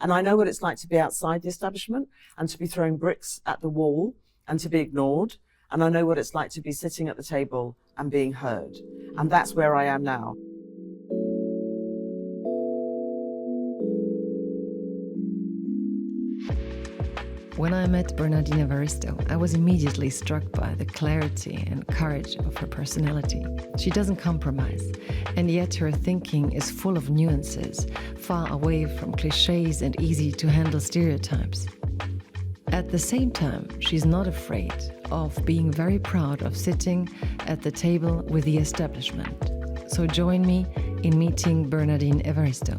And I know what it's like to be outside the establishment and to be throwing bricks at the wall and to be ignored. And I know what it's like to be sitting at the table and being heard. And that's where I am now. When I met Bernardine Evaristo, I was immediately struck by the clarity and courage of her personality. She doesn't compromise, and yet her thinking is full of nuances, far away from cliches and easy to handle stereotypes. At the same time, she's not afraid of being very proud of sitting at the table with the establishment. So join me in meeting Bernardine Evaristo.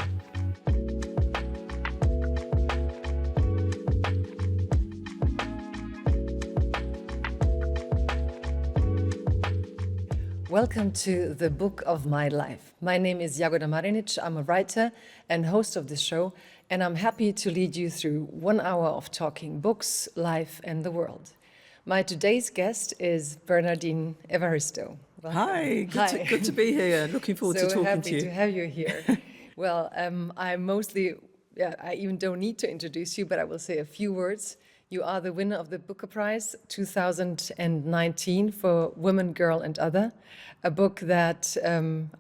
Welcome to the book of my life. My name is Jagoda Marinić. I'm a writer and host of this show, and I'm happy to lead you through 1 hour of talking books, life, and the world. My today's guest is Bernardine Evaristo. Hi, good to be here. Looking forward to talking to you. So happy to have you here. Well, I even don't need to introduce you, but I will say a few words. You are the winner of the Booker Prize 2019 for Women, Girl and Other, a book that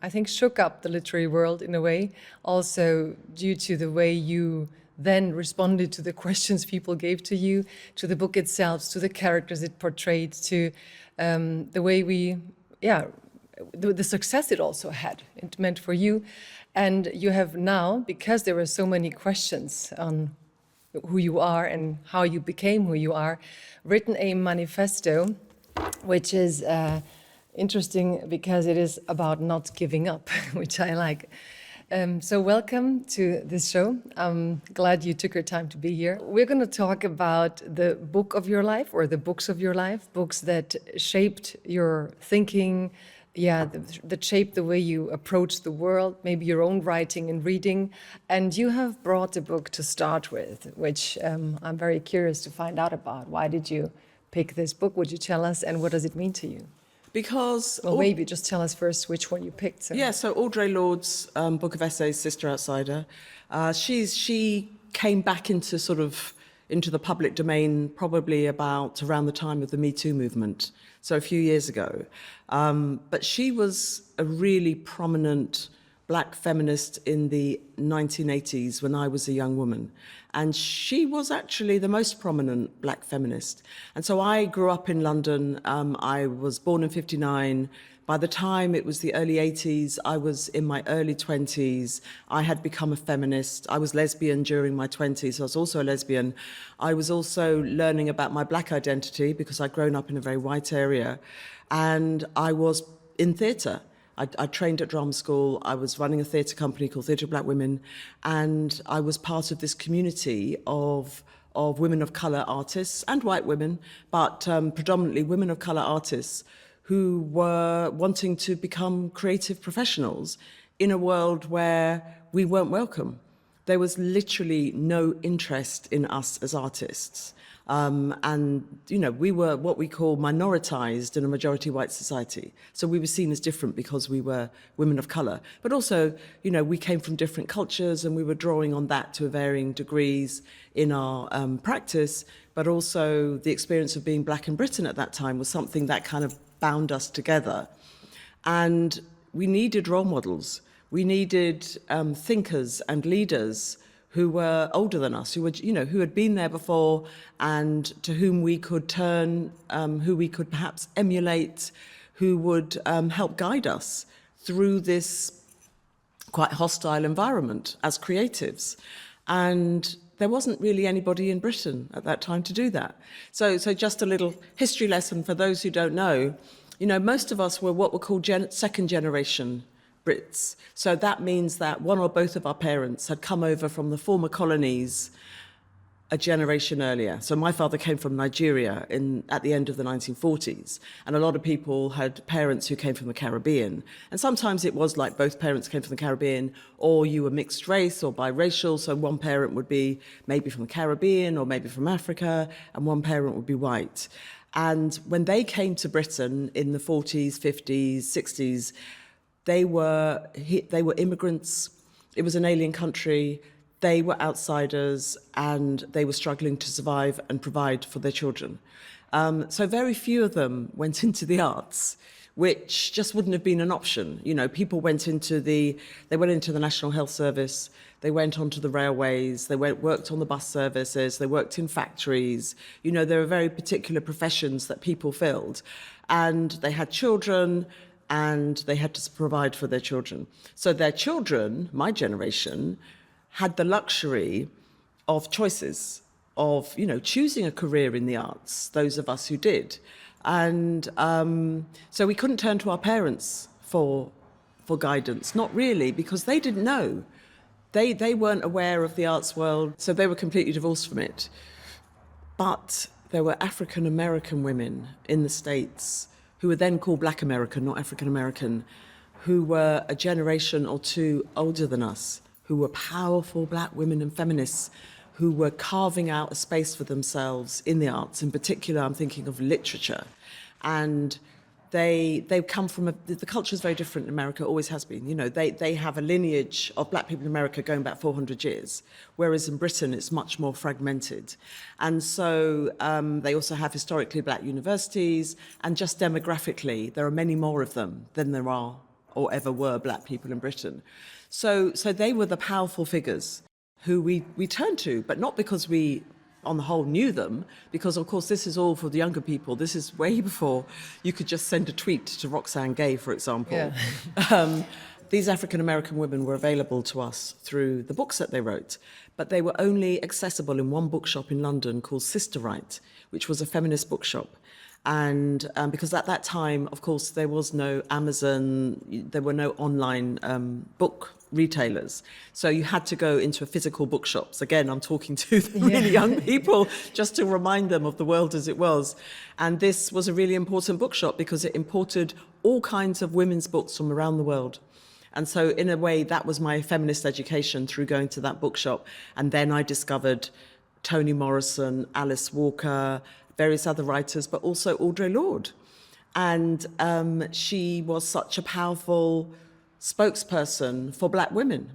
I think shook up the literary world in a way, also due to the way you then responded to the questions people gave to you, to the book itself, to the characters it portrayed, to the way the success it also had, it meant for you. And you have now, because there were so many questions on who you are and how you became who you are, written a manifesto, which is interesting because it is about not giving up, which I like. So welcome to this show. I'm glad you took your time to be here. We're going to talk about the book of your life, or the books of your life, books that shaped your thinking, that shaped the way you approach the world, maybe your own writing and reading. And you have brought a book to start with, which I'm very curious to find out about. Why did you pick this book? Would you tell us, and what does it mean to you? Because... Well, maybe just tell us first which one you picked. So Audre Lorde's book of essays, Sister Outsider, she came back into the public domain probably around the time of the Me Too movement, so a few years ago. But she was a really prominent black feminist in the 1980s when I was a young woman. And she was actually the most prominent black feminist. And so I grew up in London. I was born in 59. By the time it was the early 80s, I was in my early 20s. I had become a feminist. I was lesbian during my 20s, so I was also a lesbian. I was also learning about my black identity because I'd grown up in a very white area. And I was in theatre. I trained at drama school. I was running a theatre company called Theatre of Black Women. And I was part of this community of women of colour artists and white women, but predominantly women of colour artists who were wanting to become creative professionals in a world where we weren't welcome. There was literally no interest in us as artists. And, we were what we call minoritized in a majority white society. So we were seen as different because we were women of color. But also, we came from different cultures and we were drawing on that to varying degrees in our practice. But also the experience of being black in Britain at that time was something that kind of bound us together. And we needed role models. We needed thinkers and leaders who were older than us, who had been there before and to whom we could turn, who we could perhaps emulate, who would help guide us through this quite hostile environment as creatives. And there wasn't really anybody in Britain at that time to do that. So just a little history lesson for those who don't know. Most of us were what were called second generation Brits. So that means that one or both of our parents had come over from the former colonies a generation earlier. So my father came from Nigeria at the end of the 1940s, and a lot of people had parents who came from the Caribbean. And sometimes it was like both parents came from the Caribbean, or you were mixed race or biracial, so one parent would be maybe from the Caribbean or maybe from Africa, and one parent would be white. And when they came to Britain in the 40s, 50s, 60s, they were immigrants. It was an alien country. they were outsiders and they were struggling to survive and provide for their children. So very few of them went into the arts, which just wouldn't have been an option. You know, people went into the National Health Service, they went onto the railways, they worked on the bus services, they worked in factories. You know, there are very particular professions that people filled. And they had children, and they had to provide for their children. So their children, my generation, had the luxury of choices, of, you know, choosing a career in the arts, those of us who did. And so we couldn't turn to our parents for guidance, not really, because they didn't know. They weren't aware of the arts world, so they were completely divorced from it. But there were African American women in the States who were then called Black American, not African American, who were a generation or two older than us, who were powerful Black women and feminists, who were carving out a space for themselves in the arts. In particular, I'm thinking of literature. And they come from the culture is very different in America, always has been. You know, they have a lineage of Black people in America going back 400 years, whereas in Britain it's much more fragmented. And so they also have historically Black universities, and just demographically, there are many more of them than there are or ever were Black people in Britain. So they were the powerful figures who we turned to, but not because we, on the whole, knew them, because, of course, this is all for the younger people. This is way before you could just send a tweet to Roxane Gay, for example. Yeah. These African-American women were available to us through the books that they wrote, but they were only accessible in one bookshop in London called Sister Right, which was a feminist bookshop. And because at that time, of course, there was no Amazon, there were no online book retailers. So you had to go into a physical bookshops. Again, I'm talking to the really young people just to remind them of the world as it was. And this was a really important bookshop because it imported all kinds of women's books from around the world. And so in a way, that was my feminist education through going to that bookshop. And then I discovered Toni Morrison, Alice Walker, various other writers, but also Audre Lorde. And she was such a powerful spokesperson for Black women.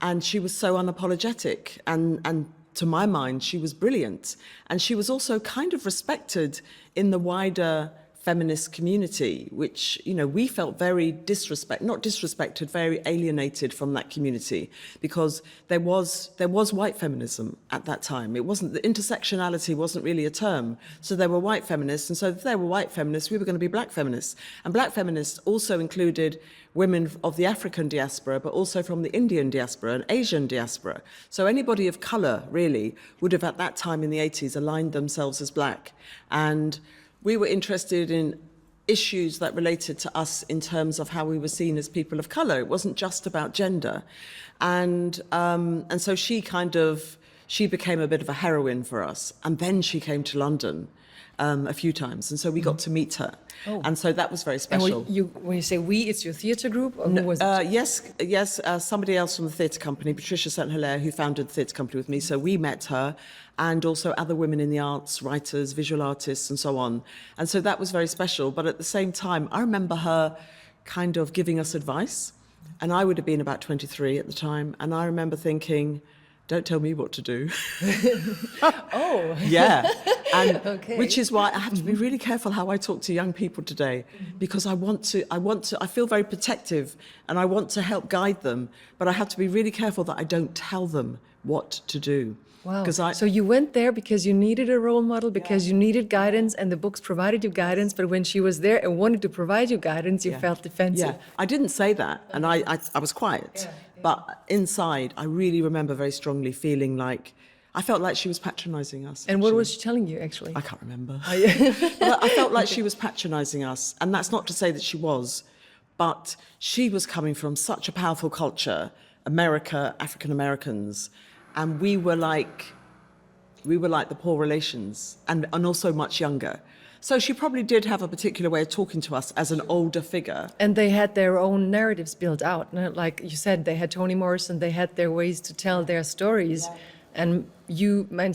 And she was so unapologetic. And to my mind, she was brilliant. And she was also kind of respected in the wider feminist community, which, you know, we felt very not disrespected, very alienated from that community, because there was white feminism at that time. It wasn't, the intersectionality wasn't really a term. So there were white feminists, and so if there were white feminists, we were going to be Black feminists. And Black feminists also included women of the African diaspora, but also from the Indian diaspora and Asian diaspora. So anybody of color, really, would have at that time in the 80s aligned themselves as Black. And we were interested in issues that related to us in terms of how we were seen as people of color. It wasn't just about gender. And so she became a bit of a heroine for us. And then she came to London a few times. And so we got to meet her. Oh. And so that was very special. And when you say we, it's your theatre group? Or who was it? Yes, somebody else from the theatre company, Patricia Saint-Hilaire, who founded the theatre company with me. So we met her, and also other women in the arts, writers, visual artists, and so on. And so that was very special. But at the same time, I remember her kind of giving us advice. And I would have been about 23 at the time. And I remember thinking, don't tell me what to do. Oh. Yeah. And okay. Which is why I have to be really careful how I talk to young people today, because I feel very protective and I want to help guide them, but I have to be really careful that I don't tell them what to do. Wow. So you went there because you needed a role model, because you needed guidance, and the books provided you guidance, but when she was there and wanted to provide you guidance, you felt defensive. Yeah, I didn't say that, and I was quiet. Yeah. But inside, I really remember very strongly feeling like, I felt like she was patronizing us. And what was she telling you, actually? I can't remember. But I felt like she was patronizing us, and that's not to say that she was, but she was coming from such a powerful culture, America, African Americans, and we were like the poor relations, and also much younger. So she probably did have a particular way of talking to us as an older figure. And they had their own narratives built out. Like you said, they had Toni Morrison, they had their ways to tell their stories. And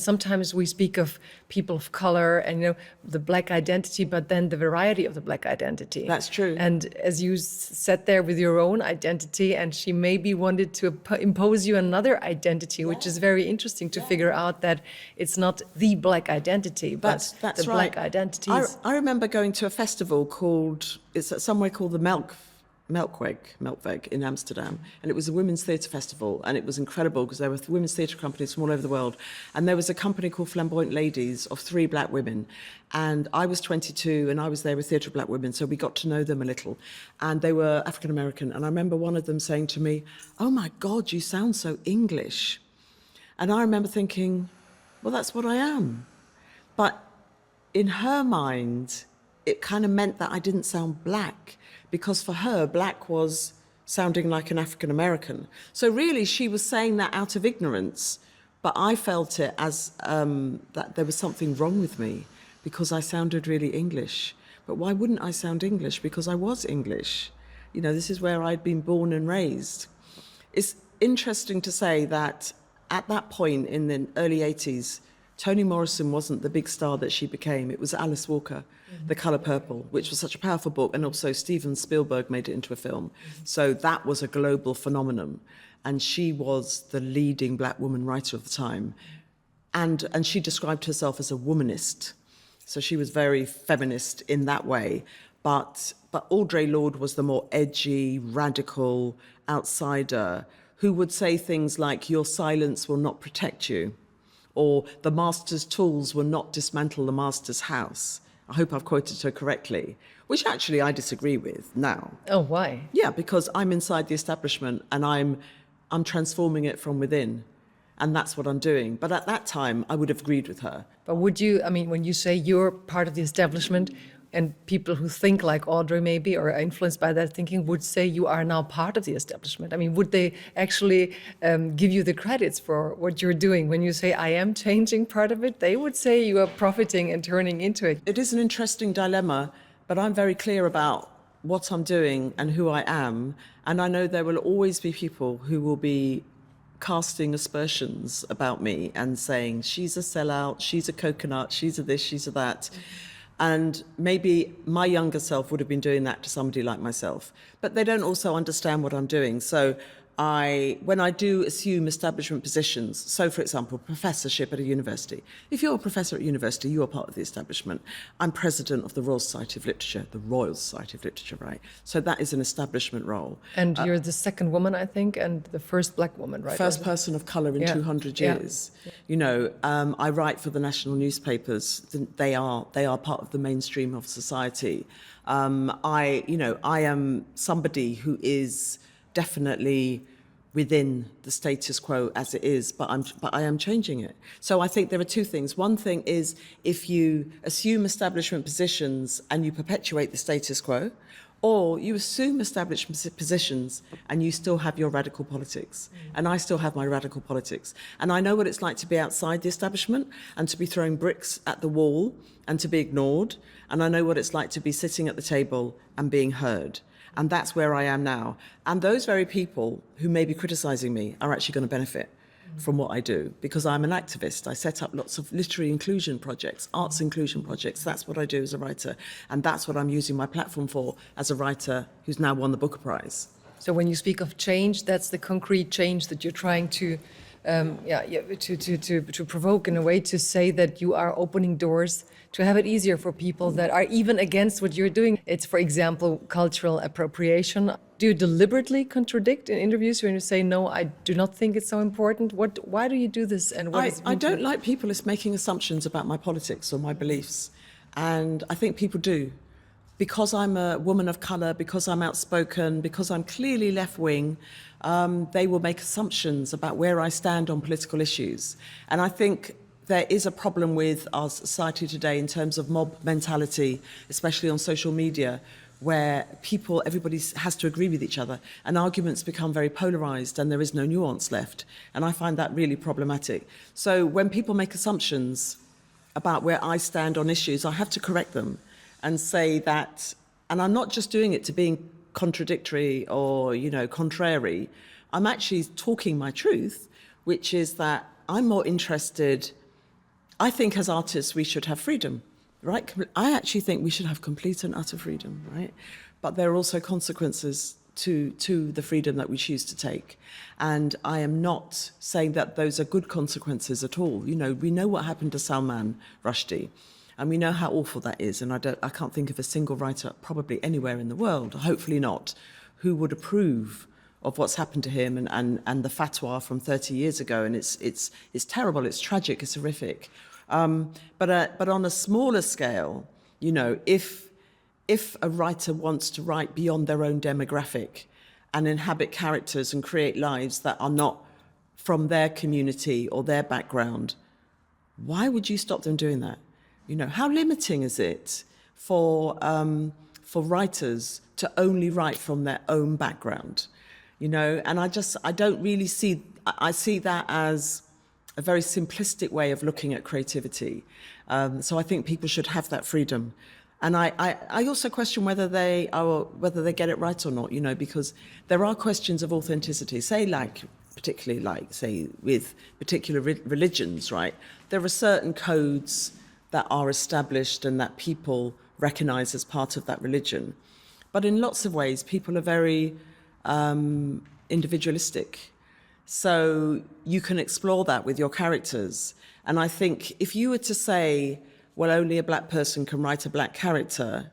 sometimes we speak of people of color and, you know, the black identity, but then the variety of the black identity. That's true. And as you sat there with your own identity, and she maybe wanted to impose you another identity, which is very interesting to figure out that it's not the black identity, but that's the right. black identities. I remember going to a festival it's somewhere called the Melkweg in Amsterdam, and it was a women's theatre festival, and it was incredible because there were women's theatre companies from all over the world, and there was a company called Flamboyant Ladies of 3 black women, and I was 22 and I was there with Theatre of Black Women, so we got to know them a little, and they were African American, and I remember one of them saying to me, "Oh my God, you sound so English," and I remember thinking, well, that's what I am, but in her mind it kind of meant that I didn't sound black, because for her, black was sounding like an African American. So really, she was saying that out of ignorance, but I felt it as that there was something wrong with me because I sounded really English. But why wouldn't I sound English? Because I was English. You know, this is where I'd been born and raised. It's interesting to say that at that point in the early 80s, Toni Morrison wasn't the big star that she became. It was Alice Walker, The Colour Purple, which was such a powerful book, and also Steven Spielberg made it into a film. So that was a global phenomenon, and she was the leading black woman writer of the time. And she described herself as a womanist. So she was very feminist in that way. But Audre Lorde was the more edgy, radical outsider who would say things like, "Your silence will not protect you," or "The master's tools will not dismantle the master's house." I hope I've quoted her correctly, which actually I disagree with now. Oh, why? Yeah, because I'm inside the establishment and I'm transforming it from within. And that's what I'm doing. But at that time, I would have agreed with her. But would you, I mean, when you say you're part of the establishment, and people who think like Audre maybe, or are influenced by that thinking, would say you are now part of the establishment. I mean, would they actually give you the credits for what you're doing? When you say, I am changing part of it, they would say you are profiting and turning into it. It is an interesting dilemma, but I'm very clear about what I'm doing and who I am. And I know there will always be people who will be casting aspersions about me and saying, she's a sellout, she's a coconut, she's a this, she's a that. And maybe my younger self would have been doing that to somebody like myself. But they don't also understand what I'm doing. So when I do assume establishment positions, so for example, professorship at a university, if you're a professor at university, you are part of the establishment. I'm president of the Royal Society of Literature, right? So that is an establishment role. And you're the second woman, I think, and the first black woman, right? First person of colour in 200 years. Yeah. You know, I write for the national newspapers. They are part of the mainstream of society. I am somebody who is definitely within the status quo as it is, but I am changing it. So I think there are two things. One thing is if you assume establishment positions and you perpetuate the status quo, or you assume establishment positions and you still have your radical politics. And I still have my radical politics. And I know what it's like to be outside the establishment and to be throwing bricks at the wall and to be ignored. And I know what it's like to be sitting at the table and being heard. And that's where I am now. And those very people who may be criticizing me are actually going to benefit from what I do, because I'm an activist. I set up lots of literary inclusion projects, arts inclusion projects. That's what I do as a writer. And that's what I'm using my platform for as a writer who's now won the Booker Prize. So when you speak of change, that's the concrete change that you're trying to provoke in a way, to say that you are opening doors to have it easier for people that are even against what you're doing. It's, for example, cultural appropriation. Do you deliberately contradict in interviews when you say, no, I do not think it's so important? Why do you do this? And I don't like people making assumptions about my politics or my beliefs. And I think people do. Because I'm a woman of colour, because I'm outspoken, because I'm clearly left-wing, they will make assumptions about where I stand on political issues. And I think there is a problem with our society today in terms of mob mentality, especially on social media, where everybody has to agree with each other, and arguments become very polarised and there is no nuance left. And I find that really problematic. So when people make assumptions about where I stand on issues, I have to correct them and say that, and I'm not just doing it to being contradictory or, contrary. I'm actually talking my truth, which is that I'm more interested, I think as artists we should have freedom, right? I actually think we should have complete and utter freedom, right? But there are also consequences to the freedom that we choose to take. And I am not saying that those are good consequences at all. You know, we know what happened to Salman Rushdie, and we know how awful that is. And I can't think of a single writer, probably anywhere in the world, hopefully not, who would approve of what's happened to him and the fatwa from 30 years ago. And it's terrible, it's tragic, it's horrific. But on a smaller scale, you know, if a writer wants to write beyond their own demographic and inhabit characters and create lives that are not from their community or their background, why would you stop them doing that? You know, how limiting is it for writers to only write from their own background? You know, and I don't really see, I see that as a very simplistic way of looking at creativity. So I think people should have that freedom. And I also question whether they get it right or not, you know, because there are questions of authenticity, particularly with particular religions, right? There are certain codes that are established and that people recognize as part of that religion. But in lots of ways, people are very individualistic. So you can explore that with your characters. And I think if you were to say, well, only a black person can write a black character,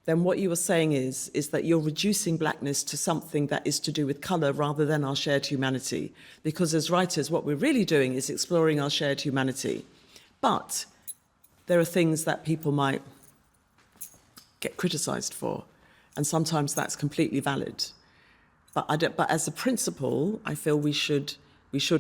then what you are saying is that you're reducing blackness to something that is to do with color rather than our shared humanity. Because as writers, what we're really doing is exploring our shared humanity. But there are things that people might get criticized for, and sometimes that's completely valid. But as a principle, I feel we should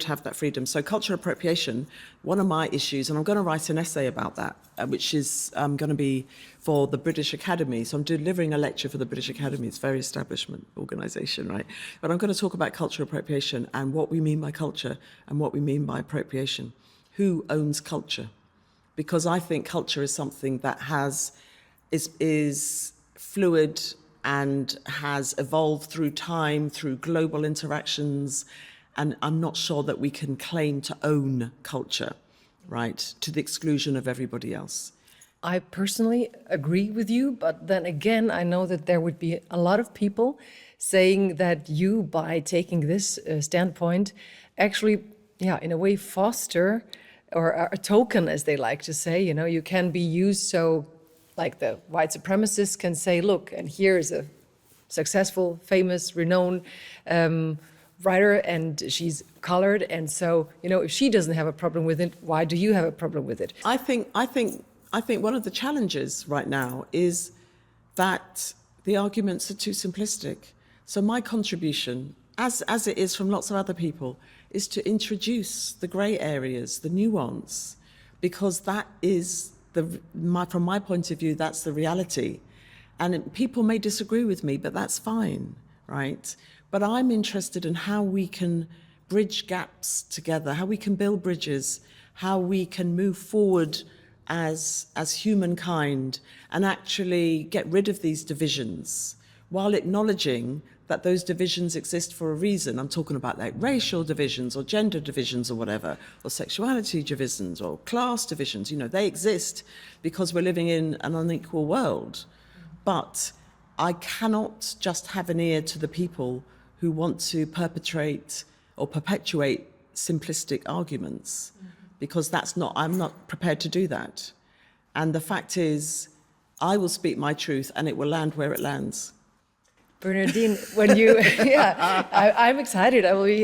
have that freedom. So cultural appropriation, one of my issues, and I'm going to write an essay about that, which is going to be for the British Academy. So I'm delivering a lecture for the British Academy. It's a very establishment organisation, right? But I'm going to talk about cultural appropriation and what we mean by culture and what we mean by appropriation. Who owns culture? Because I think culture is something that is fluid and has evolved through time, through global interactions. And I'm not sure that we can claim to own culture, right, to the exclusion of everybody else. I personally agree with you, but then again, I know that there would be a lot of people saying that you, by taking this standpoint, actually, in a way foster, or a token, as they like to say, you know, you can be used so, like the white supremacists can say, look, and here's a successful, famous, renowned writer, and she's colored, and so, you know, if she doesn't have a problem with it, why do you have a problem with it? I think one of the challenges right now is that the arguments are too simplistic. So my contribution, as it is from lots of other people, is to introduce the grey areas, the nuance, because that is from my point of view, that's the reality. And people may disagree with me, but that's fine, right? But I'm interested in how we can bridge gaps together, how we can build bridges, how we can move forward as humankind and actually get rid of these divisions while acknowledging that those divisions exist for a reason. I'm talking about like racial divisions or gender divisions or whatever, or sexuality divisions or class divisions. You know, they exist because we're living in an unequal world. But I cannot just have an ear to the people who want to perpetuate simplistic arguments, because I'm not prepared to do that. And the fact is, I will speak my truth and it will land where it lands. Bernardine, when you, I'm excited. I'll be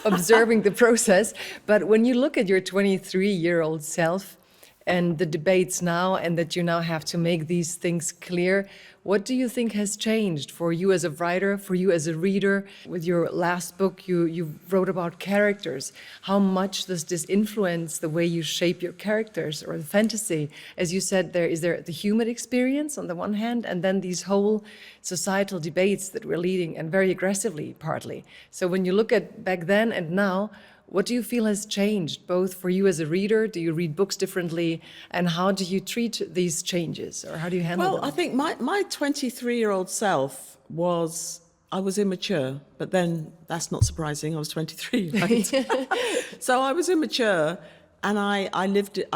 observing the process. But when you look at your 23-year-old self and the debates now, and that you now have to make these things clear, what do you think has changed for you as a writer, for you as a reader? With your last book, you wrote about characters. How much does this influence the way you shape your characters or the fantasy? As you said, is there the human experience on the one hand, and then these whole societal debates that we're leading, and very aggressively, partly. So when you look at back then and now, what do you feel has changed, both for you as a reader? Do you read books differently? And how do you treat these changes, or how do you handle them? Well, I think my 23-year-old self I was immature, but then that's not surprising. I was 23, right? So I was immature, and I did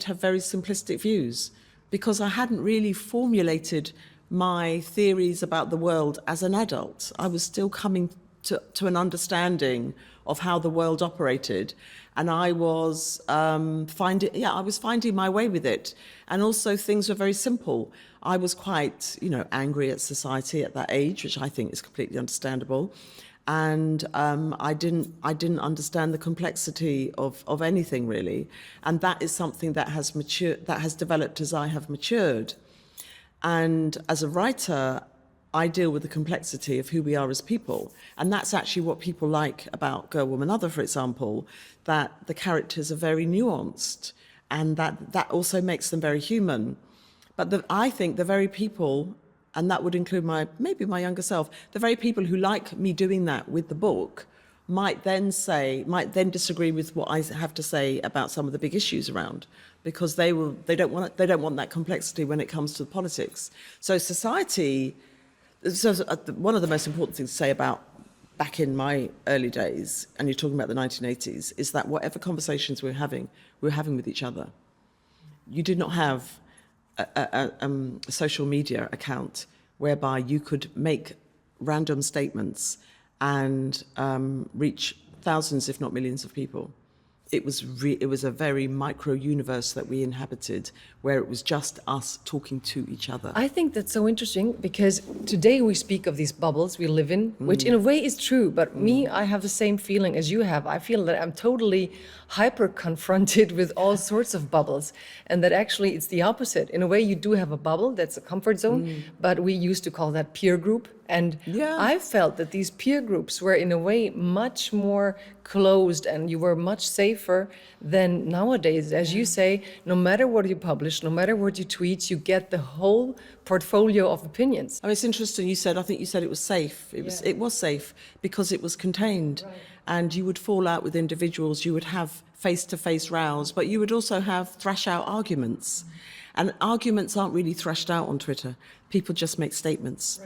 have very simplistic views because I hadn't really formulated my theories about the world as an adult. I was still coming to an understanding of how the world operated, and I was finding my way with it. And also things were very simple. I was quite, angry at society at that age, which I think is completely understandable. And I didn't understand the complexity of anything really. And that is something that has developed as I have matured. And as a writer, I deal with the complexity of who we are as people. And that's actually what people like about Girl, Woman, Other, for example, that the characters are very nuanced, and that also makes them very human. But I think the very people, and that would include maybe my younger self, the very people who like me doing that with the book might then disagree with what I have to say about some of the big issues around, because they don't want that complexity when it comes to politics. So society. So one of the most important things to say about back in my early days, and you're talking about the 1980s, is that whatever conversations we were having with each other. You did not have a social media account whereby you could make random statements and reach thousands, if not millions, of people. It was a very micro universe that we inhabited, where it was just us talking to each other. I think that's so interesting, because today we speak of these bubbles we live in, which in a way is true, but me, I have the same feeling as you have. I feel that I'm totally hyper confronted with all sorts of bubbles, and that actually it's the opposite. In a way, you do have a bubble, that's a comfort zone, but we used to call that peer group. And I felt that these peer groups were in a way much more closed, and you were much safer than nowadays. As you say, no matter what you publish, no matter what you tweet, you get the whole portfolio of opinions. I mean, it's interesting, I think you said it was safe. It was safe because it was contained. Right. And you would fall out with individuals, you would have face-to-face rows, but you would also have thrash-out arguments. And arguments aren't really thrashed out on Twitter. People just make statements,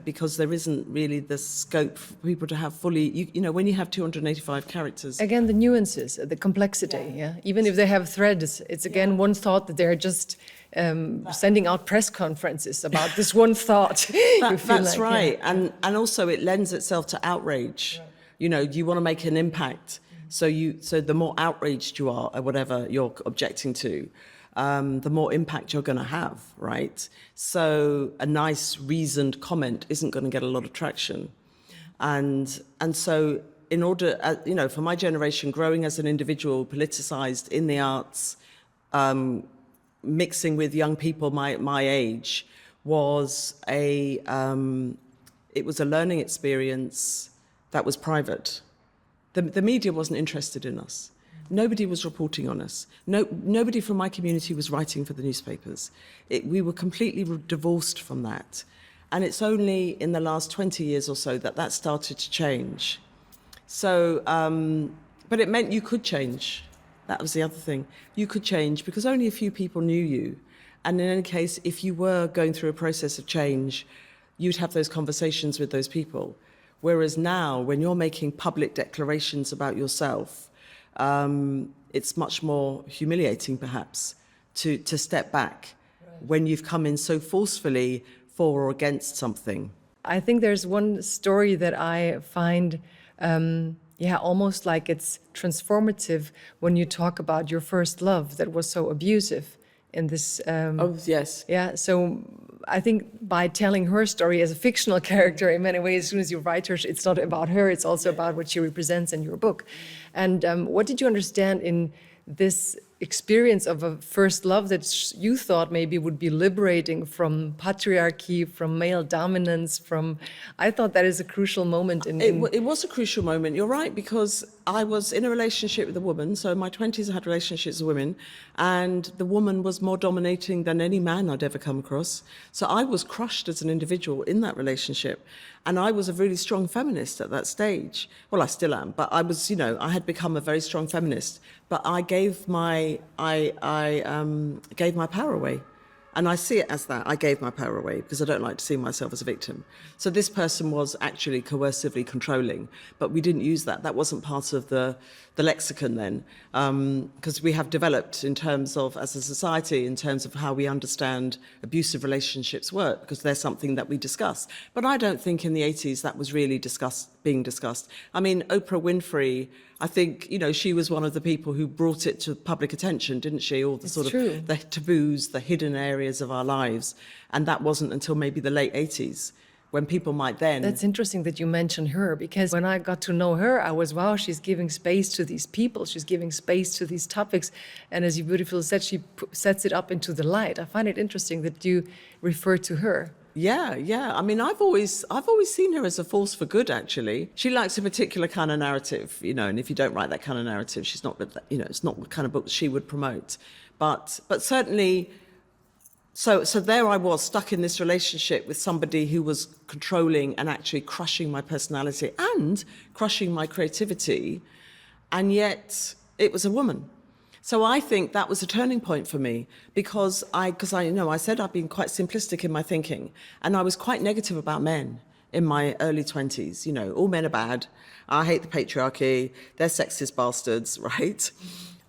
because there isn't really the scope for people to have fully, when you have 285 characters. Again, the nuances, the complexity, Even if they have threads, it's again one thought that they're just sending out press conferences about this one thought. That's right. And also it lends itself to outrage. Right. You want to make an impact. So the more outraged you are at whatever you're objecting to, the more impact you're going to have, right? So a nice, reasoned comment isn't going to get a lot of traction. And so in order, for my generation, growing as an individual, politicized in the arts, mixing with young people my age, was it was a learning experience that was private. The media wasn't interested in us. Nobody was reporting on us. Nobody from my community was writing for the newspapers. We were completely divorced from that. And it's only in the last 20 years or so that started to change. So, but it meant you could change. That was the other thing. You could change because only a few people knew you. And in any case, if you were going through a process of change, you'd have those conversations with those people. Whereas now, when you're making public declarations about yourself, it's much more humiliating, perhaps, to step back when you've come in so forcefully for or against something. I think there's one story that I find, almost like it's transformative when you talk about your first love that was so abusive in this. Oh, yes. Yeah, so I think by telling her story as a fictional character, in many ways, as soon as you write her, it's not about her, it's also about what she represents in your book. And what did you understand in this experience of a first love that you thought maybe would be liberating from patriarchy, from male dominance, I thought that is a crucial moment. It was a crucial moment, you're right, because I was in a relationship with a woman, so in my 20s I had relationships with women, and the woman was more dominating than any man I'd ever come across. So I was crushed as an individual in that relationship, and I was a really strong feminist at that stage. Well, I still am, but I was, I had become a very strong feminist, but I gave my power away. And I see it as that. I gave my power away because I don't like to see myself as a victim. So this person was actually coercively controlling, but we didn't use that. That wasn't part of the lexicon then, because we have developed in terms of, as a society, in terms of how we understand abusive relationships work, because they're something that we discuss. But I don't think in the 80s that was really being discussed. I mean, Oprah Winfrey, I think, she was one of the people who brought it to public attention, didn't she? All the the taboos, the hidden areas of our lives. And that wasn't until maybe the late 80s, when people might then... That's interesting that you mention her, because when I got to know her, I was, wow, she's giving space to these people, she's giving space to these topics. And as you beautifully said, she sets it up into the light. I find it interesting that you refer to her. Yeah. I mean, I've always seen her as a force for good, actually. She likes a particular kind of narrative, and if you don't write that kind of narrative, she's not, it's not the kind of book that she would promote. But certainly, so there I was, stuck in this relationship with somebody who was controlling and actually crushing my personality and crushing my creativity, and yet it was a woman. So I think that was a turning point for me, because I said I've been quite simplistic in my thinking, and I was quite negative about men in my early 20s. All men are bad. I hate the patriarchy. They're sexist bastards, right?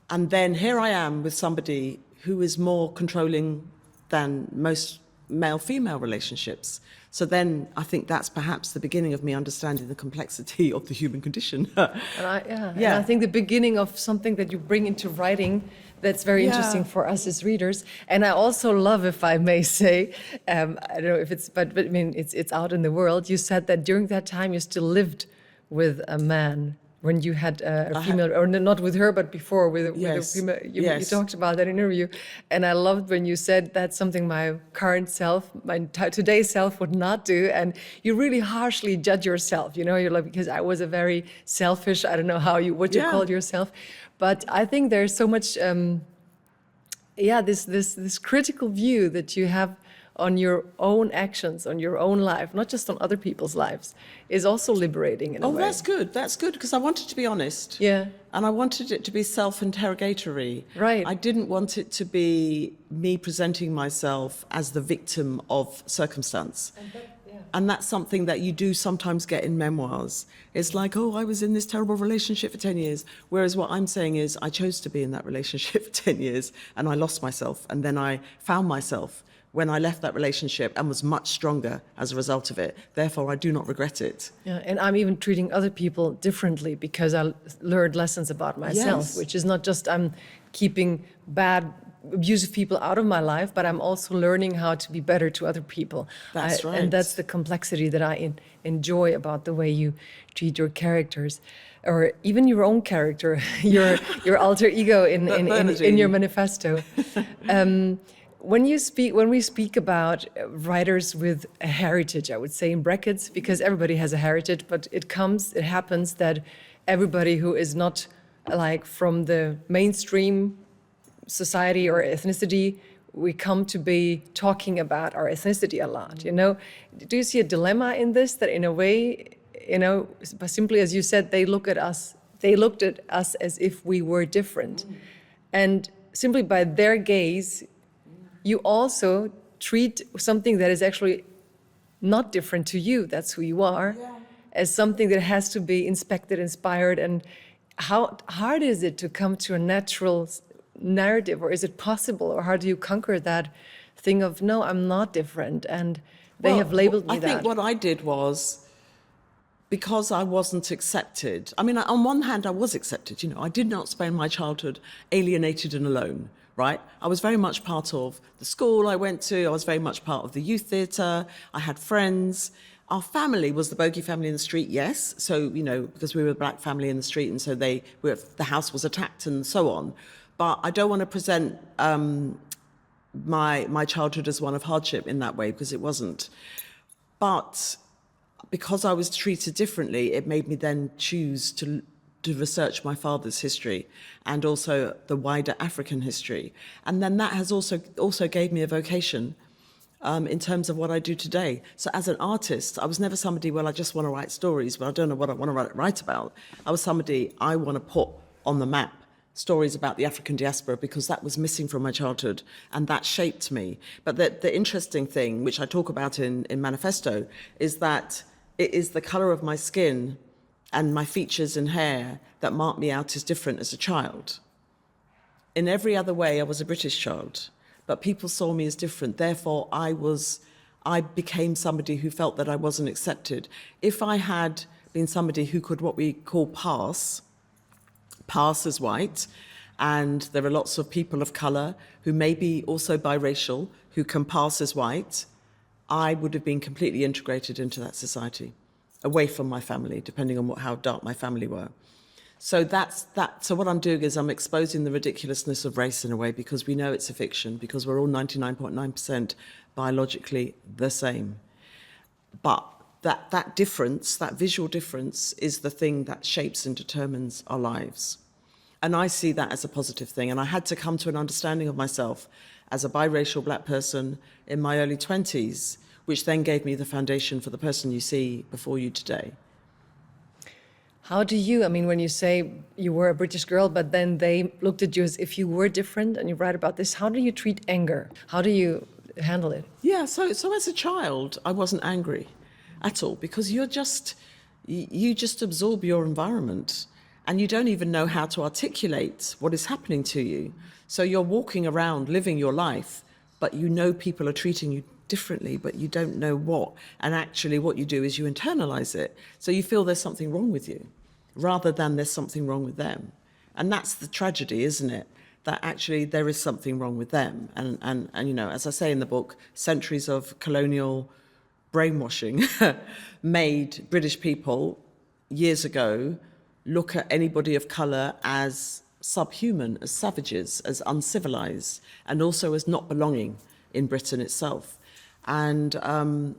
And then here I am with somebody who is more controlling than most male-female relationships. So then I think that's perhaps the beginning of me understanding the complexity of the human condition. And I think the beginning of something that you bring into writing that's very interesting for us as readers. And I also love, if I may say, I don't know if it's, but I mean, it's out in the world. You said that during that time you still lived with a man. When you had a female, or not with her, but before with a female, you talked about that in an interview. And I loved when you said that's something my current self, my today's self would not do. And you really harshly judge yourself, you're like, because I was a very selfish, I don't know what you called yourself. But I think there's so much, this critical view that you have on your own actions, on your own life, not just on other people's lives, is also liberating in a way. Oh, that's good. That's good, because I wanted to be honest. Yeah. And I wanted it to be self-interrogatory. Right. I didn't want it to be me presenting myself as the victim of circumstance. And that's something that you do sometimes get in memoirs. It's like, oh, I was in this terrible relationship for 10 years. Whereas what I'm saying is I chose to be in that relationship for 10 years and I lost myself. And then I found myself when I left that relationship and was much stronger as a result of it. Therefore, I do not regret it. Yeah, and I'm even treating other people differently because I learned lessons about myself, which is not just I'm keeping bad, abusive people out of my life, but I'm also learning how to be better to other people. That's right. And that's the complexity that I enjoy about the way you treat your characters. Or even your own character, your alter ego in your manifesto. When we speak about writers with a heritage, I would say in brackets, because everybody has a heritage, but it happens that everybody who is not like from the mainstream society or ethnicity, we come to be talking about our ethnicity a lot, Do you see a dilemma in this, that in a way, simply as you said, they looked at us as if we were different. And simply by their gaze, you also treat something that is actually not different to you, that's who you are, as something that has to be inspected, inspired. And how hard is it to come to a natural narrative, or is it possible, or how do you conquer that thing of, no, I'm not different, and they have labeled me that? I think what I did was, because I wasn't accepted, I mean, on one hand, I was accepted, I did not spend my childhood alienated and alone. Right? I was very much part of the school I went to. I was very much part of the youth theatre. I had friends. Our family was the bogey family in the street, yes. So, because we were a black family in the street, and so the house was attacked and so on. But I don't want to present my childhood as one of hardship in that way, because it wasn't. But because I was treated differently, it made me then choose to research my father's history and also the wider African history. And then that has also gave me a vocation in terms of what I do today. So as an artist, I was never somebody, well, I just want to write stories, but I don't know what I want to write about. I was somebody I want to put on the map stories about the African diaspora because that was missing from my childhood and that shaped me. But the interesting thing, which I talk about in Manifesto, is that it is the colour of my skin and my features and hair that mark me out as different as a child. In every other way, I was a British child, but people saw me as different. Therefore, I became somebody who felt that I wasn't accepted. If I had been somebody who could what we call pass as white, and there are lots of people of colour who may be also biracial, who can pass as white, I would have been completely integrated into that society, away from my family, depending on how dark my family were. So that's that. So what I'm doing is I'm exposing the ridiculousness of race in a way, because we know it's a fiction, because we're all 99.9% biologically the same. But that difference, that visual difference, is the thing that shapes and determines our lives. And I see that as a positive thing. And I had to come to an understanding of myself as a biracial black person in my early 20s, which then gave me the foundation for the person you see before you today. How do you, I mean, when you say you were a British girl, but then they looked at you as if you were different, and you write about this, how do you treat anger? How do you handle it? Yeah, so as a child, I wasn't angry at all, because you just absorb your environment and you don't even know how to articulate what is happening to you. So you're walking around living your life, but you know people are treating you differently, but you don't know what. And actually what you do is you internalize it. So you feel there's something wrong with you, rather than there's something wrong with them. And that's the tragedy, isn't it? That actually there is something wrong with them. And you know, as I say in the book, centuries of colonial brainwashing made British people years ago look at anybody of colour as subhuman, as savages, as uncivilized, and also as not belonging in Britain itself. And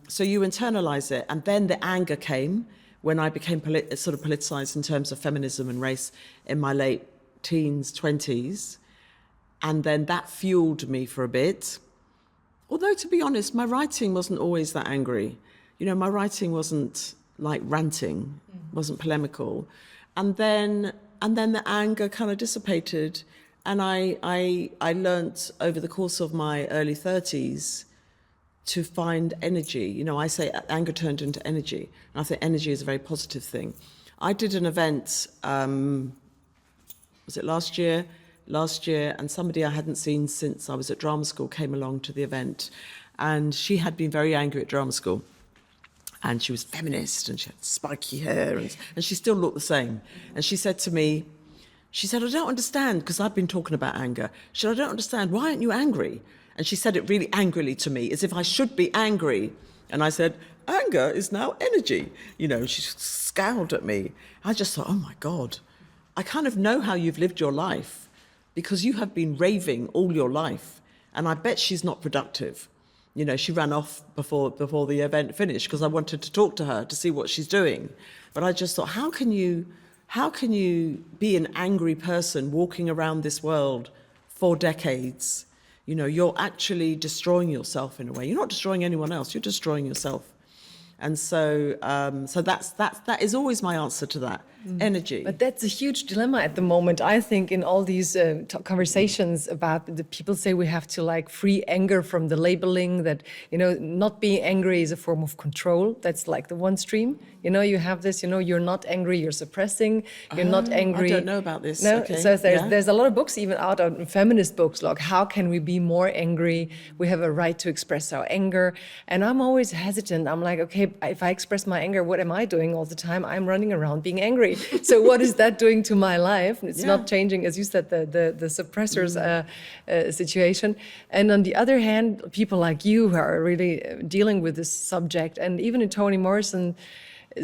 so you internalize it. And then the anger came when I became sort of politicized in terms of feminism and race in my late teens, 20s. And then that fueled me for a bit. Although, to be honest, my writing wasn't always that angry. You know, my writing wasn't like ranting, wasn't polemical. And then the anger kind of dissipated. And I learnt over the course of my early 30s to find energy. You know, I say anger turned into energy. And I think energy is a very positive thing. I did an event, was it last year, and somebody I hadn't seen since I was at drama school came along to the event. And she had been very angry at drama school. And she was feminist, and she had spiky hair, and she still looked the same. And she said to me, she said, I don't understand, because I've been talking about anger. She said, I don't understand, why aren't you angry? And she said it really angrily to me, as if I should be angry. And I said, anger is now energy. You know, she scowled at me. I just thought, oh my God, I kind of know how you've lived your life, because you have been raving all your life. And I bet she's not productive. You know, she ran off before the event finished because I wanted to talk to her to see what she's doing. But I just thought, how can you be an angry person walking around this world for decades? You know, you're actually destroying yourself in a way. You're not destroying anyone else, you're destroying yourself. And so that is always my answer to that. Energy. But that's a huge dilemma at the moment, I think, in all these conversations about the people say we have to like free anger from the labeling, that, you know, not being angry is a form of control. That's like the one stream. You know, you have this, you know, you're not angry, you're suppressing, you're not angry. I don't know about this. No, okay. So there's a lot of books even out on feminist books, like how can we be more angry? We have a right to express our anger. And I'm always hesitant. I'm like, okay, if I express my anger, what am I doing all the time? I'm running around being angry. So what is that doing to my life? It's not changing, as you said, the suppressors situation. And on the other hand, people like you who are really dealing with this subject, and even in Toni Morrison's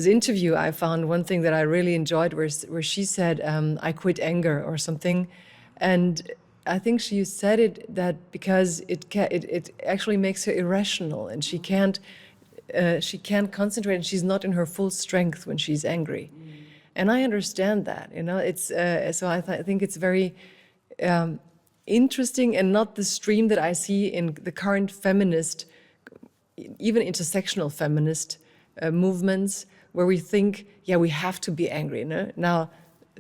interview, I found one thing that I really enjoyed, where she said, I quit anger or something. And I think she said it that because it actually makes her irrational, and she can't concentrate, and she's not in her full strength when she's angry. And I understand that, you know, it's, so I think it's very interesting, and not the stream that I see in the current feminist, even intersectional feminist movements, where we think, yeah, we have to be angry. No? Now,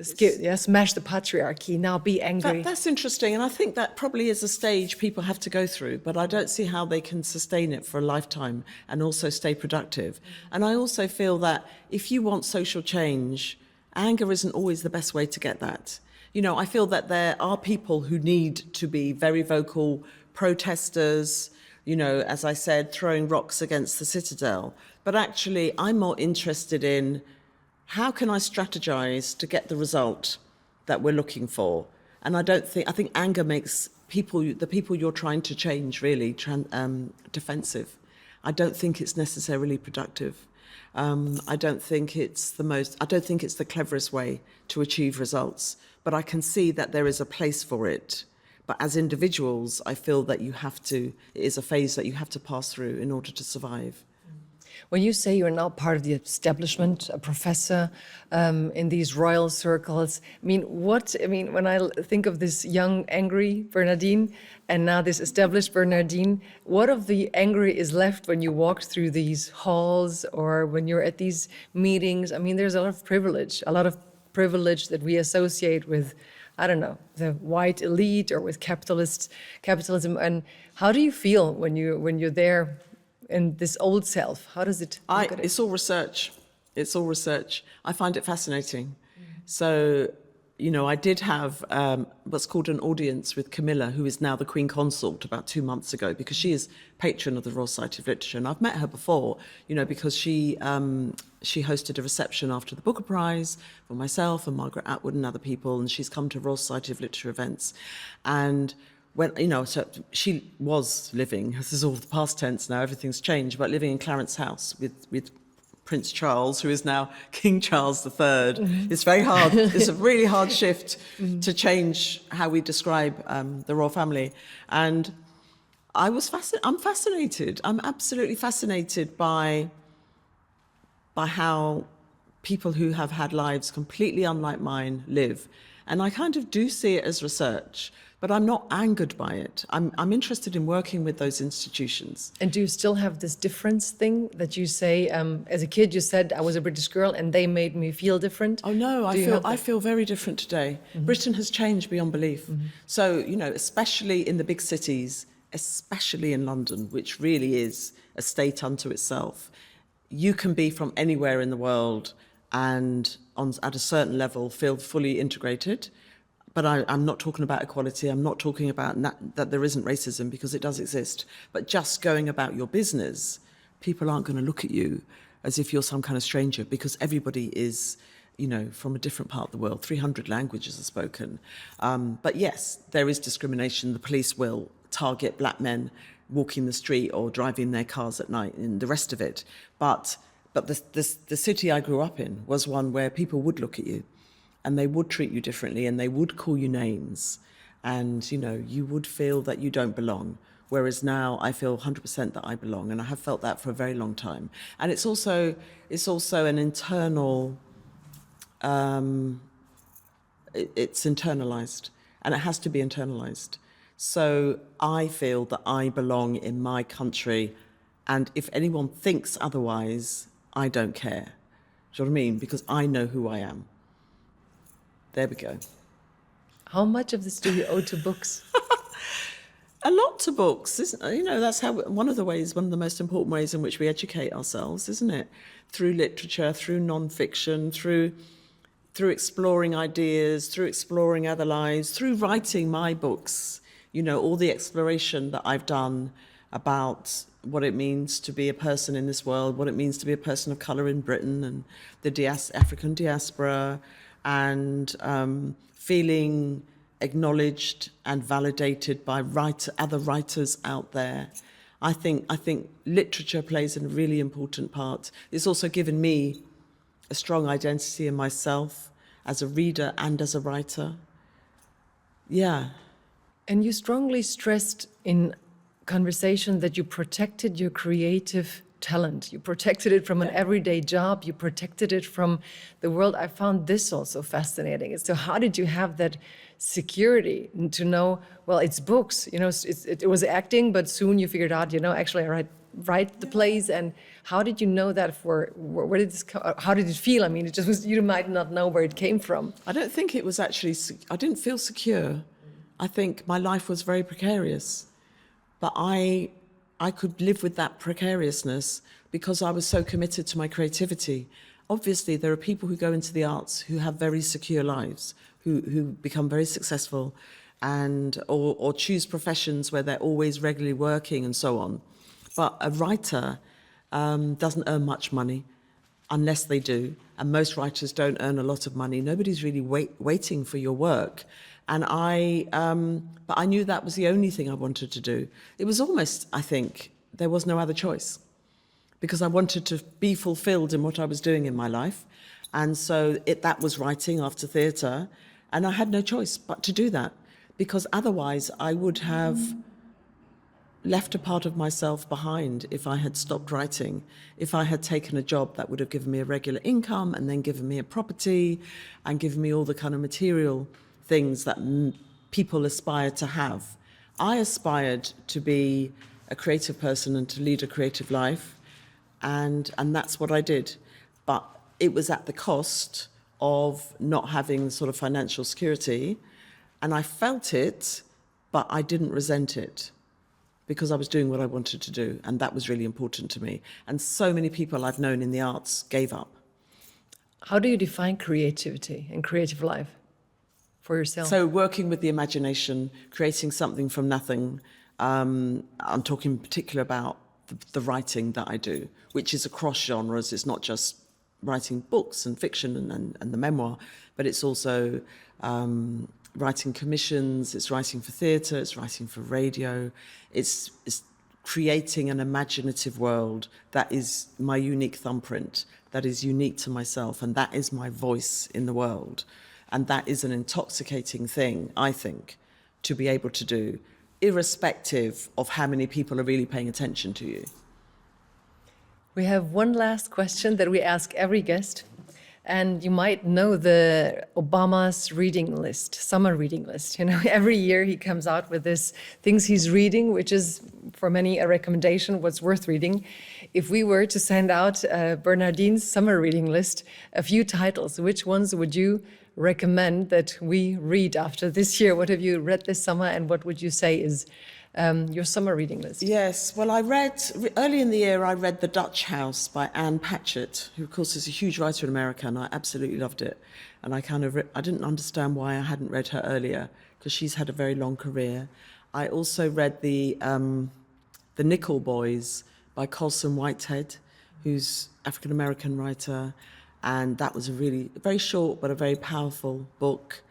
smash the patriarchy, now be angry. That's interesting, and I think that probably is a stage people have to go through, but I don't see how they can sustain it for a lifetime and also stay productive. And I also feel that if you want social change, anger isn't always the best way to get that. You know, I feel that there are people who need to be very vocal protesters, you know, as I said, throwing rocks against the citadel. But actually, I'm more interested in how can I strategize to get the result that we're looking for? And I think anger makes the people you're trying to change really defensive. I don't think it's necessarily productive. I don't think it's the cleverest way to achieve results, but I can see that there is a place for it. But as individuals, I feel that it is a phase that you have to pass through in order to survive. When you say you're now part of the establishment, a professor in these royal circles, when I think of this young, angry Bernardine and now this established Bernardine, what of the angry is left when you walk through these halls or when you're at these meetings? I mean, there's a lot of privilege that we associate with, I don't know, the white elite or with capitalism. And how do you feel when you're there? And this old self, how does it look at it? It's all research. It's all research. I find it fascinating. So, you know, I did have what's called an audience with Camilla, who is now the Queen Consort, about 2 months ago, because she is patron of the Royal Society of Literature. And I've met her before, you know, because she hosted a reception after the Booker Prize for myself and Margaret Atwood and other people, and she's come to Royal Society of Literature events. And when, you know, so she was living, this is all the past tense now, everything's changed, but living in Clarence House with Prince Charles, who is now King Charles III. Mm-hmm. It's very hard. It's a really hard shift to change how we describe the royal family. And I'm fascinated. I'm absolutely fascinated by how people who have had lives completely unlike mine live. And I kind of do see it as research, but I'm not angered by it. I'm interested in working with those institutions. And do you still have this difference thing that you say, as a kid you said I was a British girl and they made me feel different? Oh no, I feel very different today. Mm-hmm. Britain has changed beyond belief. Mm-hmm. So, you know, especially in the big cities, especially in London, which really is a state unto itself, you can be from anywhere in the world and at a certain level feel fully integrated. But I'm not talking about equality. I'm not talking about that there isn't racism, because it does exist. But just going about your business, people aren't going to look at you as if you're some kind of stranger, because everybody is, you know, from a different part of the world. 300 languages are spoken. But yes, there is discrimination. The police will target black men walking the street or driving their cars at night and the rest of it. But the city I grew up in was one where people would look at you, and they would treat you differently, and they would call you names, and, you know, you would feel that you don't belong. Whereas now I feel 100% that I belong, and I have felt that for a very long time. And it's also an internal, it's internalized, and it has to be internalized. So I feel that I belong in my country, and if anyone thinks otherwise, I don't care. Do you know what I mean? Because I know who I am. There we go. How much of this do you owe to books? A lot to books, isn't it? You know, that's how one of the most important ways in which we educate ourselves, isn't it? Through literature, through non-fiction, through exploring ideas, through exploring other lives, through writing my books. You know, all the exploration that I've done about what it means to be a person in this world, what it means to be a person of colour in Britain and the African diaspora, and feeling acknowledged and validated by other writers out there. I think literature plays a really important part. It's also given me a strong identity in myself as a reader and as a writer. Yeah. And you strongly stressed in conversation that you protected your creative talent. You protected it from an everyday job. You protected it from the world. I found this also fascinating. So how did you have that security to know, well, it's books, you know, it was acting, but soon you figured out, you know, actually I write the plays. And How did you know that? Where did this come? How did it feel? I mean, it just was, you might not know where it came from. I don't think it was actually, I didn't feel secure. I think my life was very precarious, but I could live with that precariousness because I was so committed to my creativity. Obviously, there are people who go into the arts who have very secure lives, who become very successful and or choose professions where they're always regularly working and so on. But a writer doesn't earn much money unless they do, and most writers don't earn a lot of money. Nobody's really waiting for your work. And but I knew that was the only thing I wanted to do. It was almost, I think, there was no other choice, because I wanted to be fulfilled in what I was doing in my life. And so that was writing after theatre, and I had no choice but to do that, because otherwise I would have left a part of myself behind if I had stopped writing, if I had taken a job that would have given me a regular income and then given me a property and given me all the kind of material things that people aspire to have. I aspired to be a creative person and to lead a creative life, and that's what I did. But it was at the cost of not having sort of financial security, and I felt it, but I didn't resent it, because I was doing what I wanted to do, and that was really important to me. And so many people I've known in the arts gave up. How do you define creativity and creative life for yourself? So working with the imagination, creating something from nothing. I'm talking in particular about the writing that I do, which is across genres. It's not just writing books and fiction and the memoir, but it's also writing commissions, it's writing for theatre, it's writing for radio, it's creating an imaginative world that is my unique thumbprint, that is unique to myself, and that is my voice in the world. And that is an intoxicating thing, I think, to be able to do, irrespective of how many people are really paying attention to you. We have one last question that we ask every guest. And you might know the Obama's reading list, summer reading list. You know, every year he comes out with this things he's reading, which is for many a recommendation, what's worth reading. If we were to send out Bernardine's summer reading list, a few titles, which ones would you recommend that we read after this year? What have you read this summer, and what would you say is your summer reading list? Yes, well, I read, early in the year, I read The Dutch House by Anne Patchett, who, of course, is a huge writer in America, and I absolutely loved it. And I I didn't understand why I hadn't read her earlier, because she's had a very long career. I also read the Nickel Boys by Colson Whitehead, who's African-American writer, and that was a really, very short, but a very powerful book.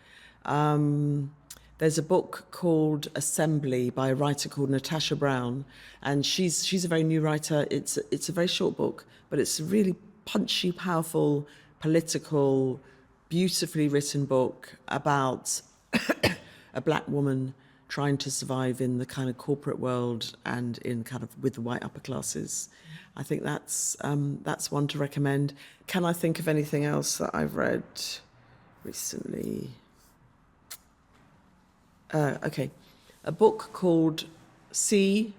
There's a book called Assembly by a writer called Natasha Brown, and she's a very new writer. It's a very short book, but it's a really punchy, powerful, political, beautifully written book about a black woman trying to survive in the kind of corporate world and in kind of with the white upper classes. I think that's one to recommend. Can I think of anything else that I've read recently? Okay, a book called C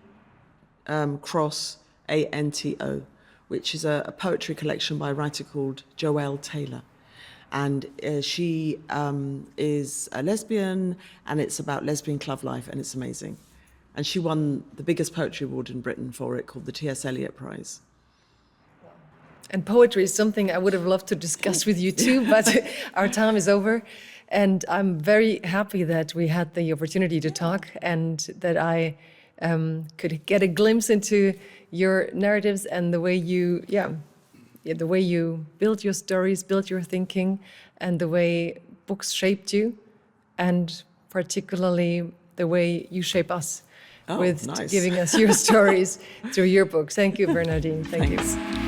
cross ANTO, which is a poetry collection by a writer called Joelle Taylor. And she is a lesbian, and it's about lesbian club life, and it's amazing. And she won the biggest poetry award in Britain for it, called the T.S. Eliot Prize. And poetry is something I would have loved to discuss with you too, but our time is over. And I'm very happy that we had the opportunity to talk, and that I could get a glimpse into your narratives and the way you, the way you build your stories, build your thinking, and the way books shaped you, and particularly the way you shape us with nice. giving us your stories through your books. Thank you, Bernardine. Thank you.